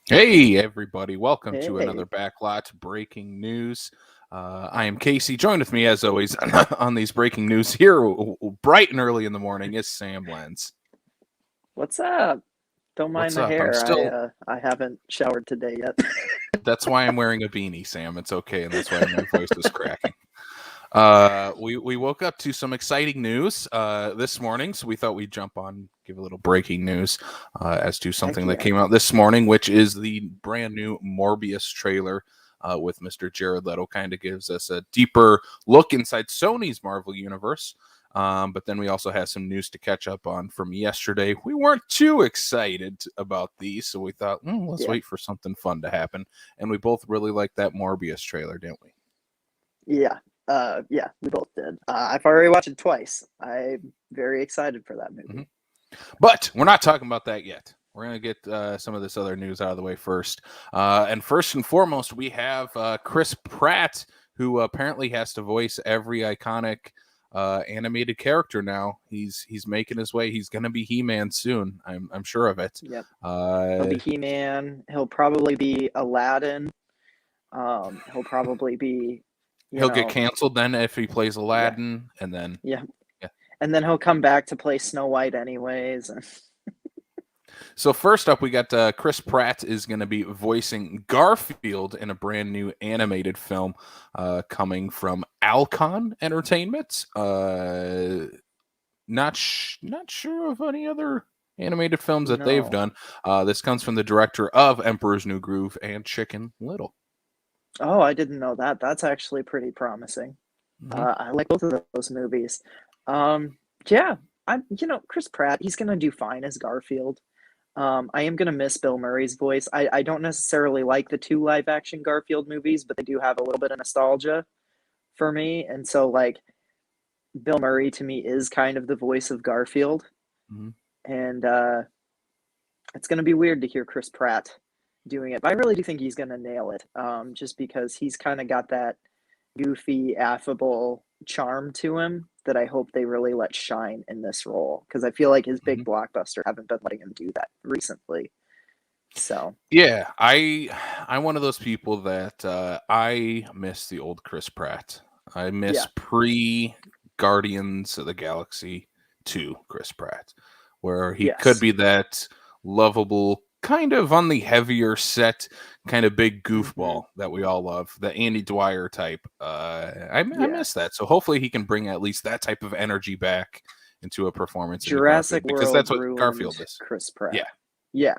Hey, everybody. Welcome to Hey, another Backlot Breaking News. I am Casey. Joined with me, as always, on these breaking news here, bright and early in the morning, is Sam Lenz. what's up? Don't mind What's the up? hair. I haven't showered today yet. That's why I'm wearing a beanie, Sam. It's okay, and that's why my voice is cracking. We woke up to some exciting news this morning, so we thought we'd jump on, give a little breaking news as to Heck something that yeah. came out this morning, which is the brand new Morbius trailer with Mr. Jared Leto. Kind of gives us a deeper look inside Sony's Marvel universe. But then we also have some news to catch up on from yesterday. We weren't too excited about these, so we thought, let's Yeah. wait for something fun to happen. And we both really liked that Morbius trailer, didn't we? Yeah. Yeah, we both did. I've already watched it twice. I'm very excited for that movie. But we're not talking about that yet. We're going to get some of this other news out of the way first. And first and foremost, we have Chris Pratt, who apparently has to voice every iconic animated character now. He's making his way. He's going to be He-Man soon. I'm sure of it. Yep. He'll be He-Man. He'll probably be Aladdin. He'll probably be, he'll get canceled then if he plays yeah, Aladdin, and then yeah. yeah. And then he'll come back to play Snow White anyways. So first up, we got Chris Pratt is going to be voicing Garfield in a brand new animated film coming from Alcon Entertainment. Not sure of any other animated films that they've No. done. This comes from the director of Emperor's New Groove and Chicken Little. Oh, I didn't know that. That's actually pretty promising. I like both of those movies. Yeah, Chris Pratt, he's gonna do fine as Garfield. I am gonna miss Bill Murray's voice. I don't necessarily like the two live action Garfield movies, but they do have a little bit of nostalgia for me. And so like Bill Murray to me is kind of the voice of Garfield. Mm-hmm. And it's gonna be weird to hear Chris Pratt doing it. But I really do think he's gonna nail it. Just because he's kind of got that goofy, affable charm to him that I hope they really let shine in this role, because I feel like his big blockbuster haven't been letting him do that recently. So Yeah, I'm one of those people that I miss the old Chris Pratt. I miss pre Guardians of the Galaxy 2 Chris Pratt, where he could be that lovable, kind of on the heavier set, kind of big goofball that we all love, the Andy Dwyer type. I miss that. So hopefully he can bring at least that type of energy back into a performance. Jurassic World, because that's what Garfield is. Chris Pratt. Yeah.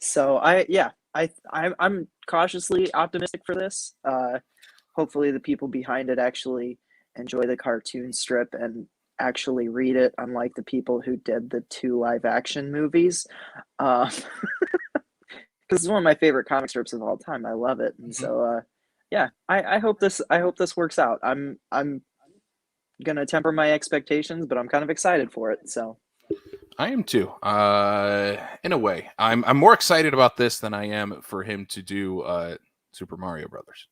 So I'm cautiously optimistic for this. Hopefully the people behind it actually enjoy the cartoon strip and actually read it, unlike the people who did the two live action movies. Because it's one of my favorite comic strips of all time. I love it. And so I hope this works out. I'm gonna temper my expectations, but I'm kind of excited for it. So I am too. In a way, I'm more excited about this than I am for him to do Super Mario Brothers.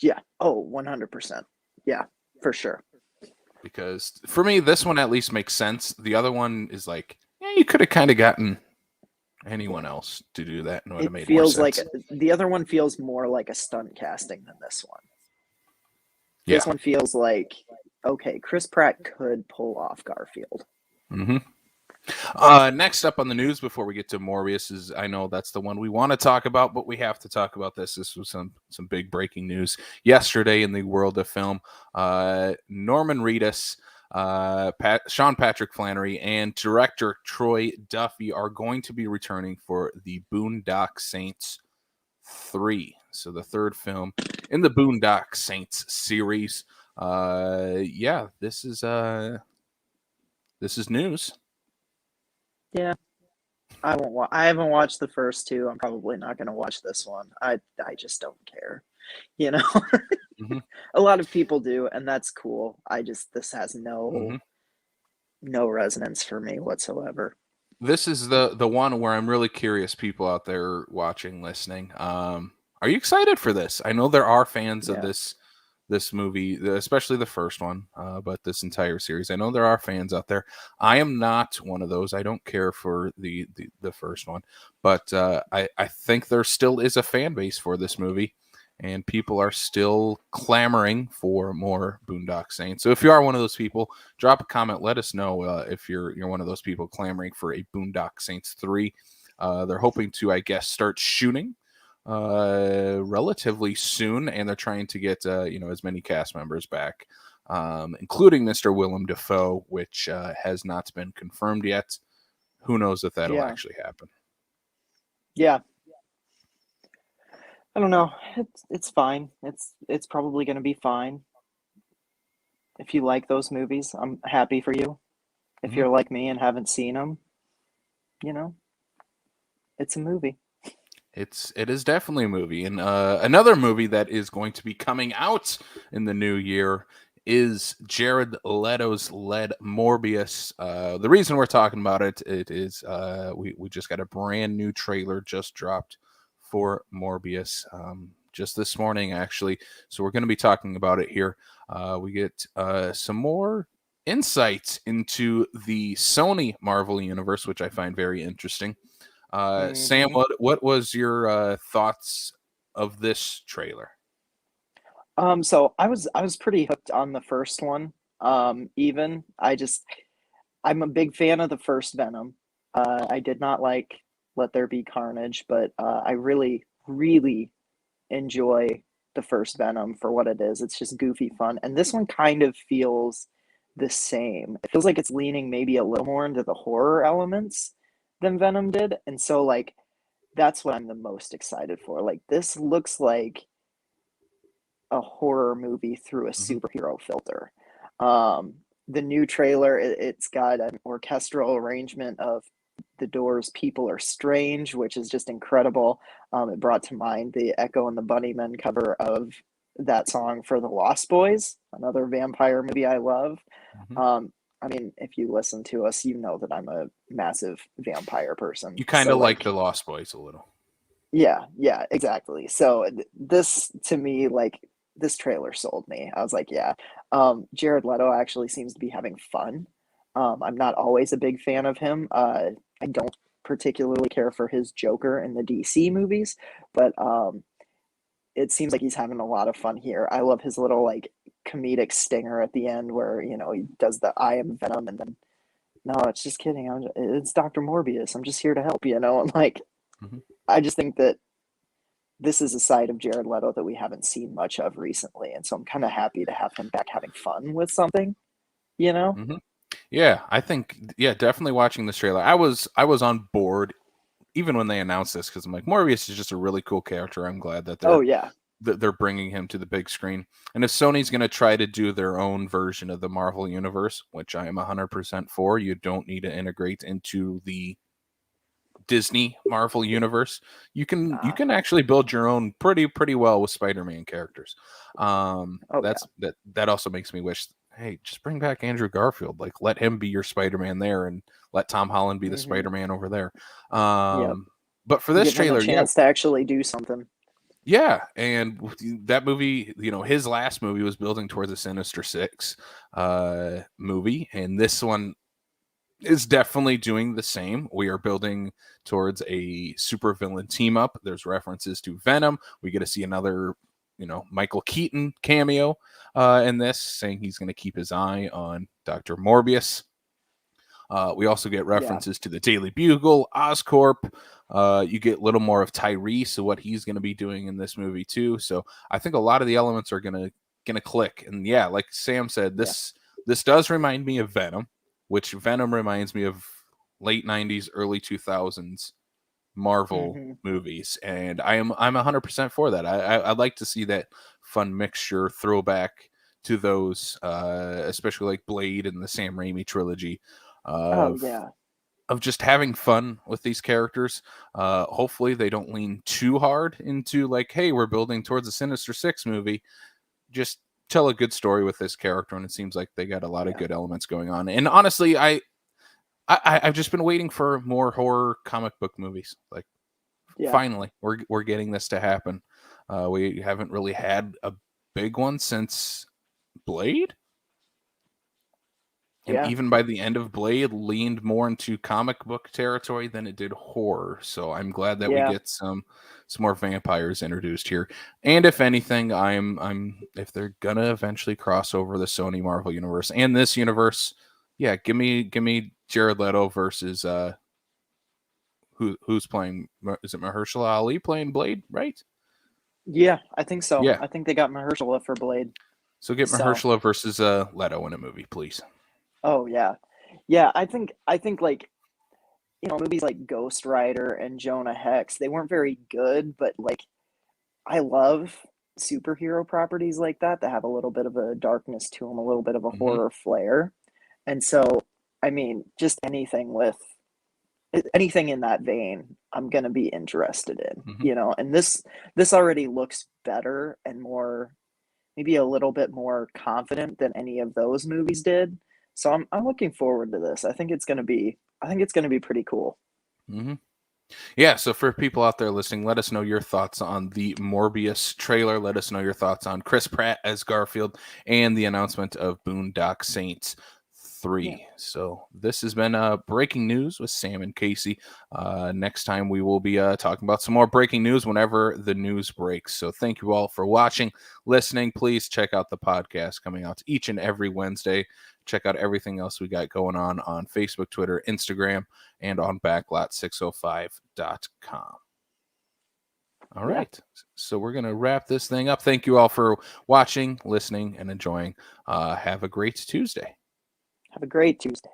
Yeah. Oh, 100%. Yeah, for sure. Because for me, this one at least makes sense. The other one is like, you could have kind of gotten anyone else to do that, and it would have made more sense. Like the other one feels more like a stunt casting than this one. Yeah. This one feels like, okay, Chris Pratt could pull off Garfield. Next up on the news before we get to Morbius is, I know that's the one we want to talk about, but we have to talk about this. This was some big breaking news yesterday in the world of film. Norman Reedus, Sean Patrick Flannery, and director Troy Duffy are going to be returning for the Boondock Saints 3. So the third film in the Boondock Saints series. This is news. Yeah, I haven't watched the first two. I'm probably not going to watch this one. I just don't care. A lot of people do, and that's cool. This has no resonance for me whatsoever. This is the one where I'm really curious, people out there watching, listening. Are you excited for this? I know there are fans of this this movie, especially the first one, but this entire series. I know there are fans out there. I am not one of those. I don't care for the first one, but I think there still is a fan base for this movie, and people are still clamoring for more Boondock Saints. So if you are one of those people, drop a comment. Let us know if you're one of those people clamoring for a Boondock Saints 3. They're hoping to, I guess, start shooting relatively soon, and they're trying to get as many cast members back, including Mr. Willem Dafoe, which has not been confirmed yet. Who knows if that'll actually happen? Yeah. I don't know. It's fine. It's probably going to be fine. If you like those movies, I'm happy for you. If you're like me and haven't seen them, it's a movie. It is definitely a movie. And another movie that is going to be coming out in the new year is Jared Leto's led Morbius. The reason we're talking about it is we just got a brand new trailer just dropped for Morbius just this morning, actually. So we're going to be talking about it here. We get some more insights into the Sony Marvel universe, which I find very interesting. Sam, what was your thoughts of this trailer? So I was pretty hooked on the first one. I'm a big fan of the first Venom. I did not like Let There Be Carnage, but I really, really enjoy the first Venom for what it is. It's just goofy fun. And this one kind of feels the same. It feels like it's leaning maybe a little more into the horror elements than Venom did. And so like that's what I'm the most excited for. Like this looks like a horror movie through a superhero filter. The new trailer, it's got an orchestral arrangement of the Doors' People Are Strange, which is just incredible. It brought to mind the Echo and the Bunnymen cover of that song for The Lost Boys, another vampire movie I love. I mean, if you listen to us, you know that I'm a massive vampire person. You kind of like The Lost Boys a little. Yeah, exactly. So this, to me, like, this trailer sold me. I was like, yeah. Jared Leto actually seems to be having fun. I'm not always a big fan of him. I don't particularly care for his Joker in the DC movies, but it seems like he's having a lot of fun here. I love his little like comedic stinger at the end where, he does the I am Venom and then, no, it's just kidding. It's Dr. Morbius. I'm just here to help, And like, I just think that this is a side of Jared Leto that we haven't seen much of recently. And so I'm kind of happy to have him back having fun with something, Yeah, I think, definitely watching this trailer. I was on board even when they announced this because I'm like, Morbius is just a really cool character. I'm glad that they're bringing him to the big screen. And if Sony's going to try to do their own version of the Marvel universe, which I am 100% for, you don't need to integrate into the Disney Marvel universe. You can actually build your own pretty well with Spider-Man characters. That also makes me wish, hey, just bring back Andrew Garfield. Like, let him be your Spider-Man there, and let Tom Holland be the Spider-Man over there. But for this trailer, him a chance to actually do something. Yeah, and that movie, his last movie was building towards a Sinister Six movie, and this one is definitely doing the same. We are building towards a supervillain team up. There's references to Venom. We get to see another, Michael Keaton cameo in this, saying he's going to keep his eye on Dr. Morbius. We also get references to the Daily Bugle, Oscorp. You get a little more of Tyrese, what he's going to be doing in this movie too. So I think a lot of the elements are going to click. And yeah, like Sam said, this does remind me of Venom, which Venom reminds me of late 90s, early 2000s Marvel movies. And I'm 100% for that. I'd like to see that fun mixture throwback to those, especially like Blade and the Sam Raimi trilogy. Of just having fun with these characters. Hopefully they don't lean too hard into like, hey, we're building towards a Sinister Six movie. Just tell a good story with this character, and it seems like they got a lot of good elements going on. And honestly, I've just been waiting for more horror comic book movies. Like, finally, we're getting this to happen. We haven't really had big one since Blade. And Yeah. even by the end of Blade, leaned more into comic book territory than it did horror. So I'm glad that we Yeah. get some more vampires introduced here. And if anything, I'm if they're gonna eventually cross over the Sony Marvel universe and this universe, yeah, give me Jared Leto versus who's playing? Is it Mahershala Ali playing Blade? Right? Yeah, I think so. Yeah. I think they got Mahershala for Blade. So get So, Mahershala versus Leto in a movie, please. oh yeah. Yeah, I think like, movies like Ghost Rider and Jonah Hex, they weren't very good, but like I love superhero properties like that have a little bit of a darkness to them, a little bit of a Mm-hmm. horror flair. And so, I mean, just anything in that vein, I'm going to be interested in, Mm-hmm. and this already looks better and more, maybe a little bit more confident than any of those movies did. So I'm looking forward to this. I think it's going to be pretty cool. Mm-hmm. Yeah, so for people out there listening, let us know your thoughts on the Morbius trailer. Let us know your thoughts on Chris Pratt as Garfield and the announcement of Boondock Saints 3. Yeah. So this has been breaking news with Sam and Casey. Next time we will be talking about some more breaking news whenever the news breaks. So thank you all for watching, listening. Please check out the podcast coming out each and every Wednesday. Check out everything else we got going on Facebook, Twitter, Instagram, and on backlot605.com. All right. So we're going to wrap this thing up. Thank you all for watching, listening, and enjoying. Have a great Tuesday. Have a great Tuesday.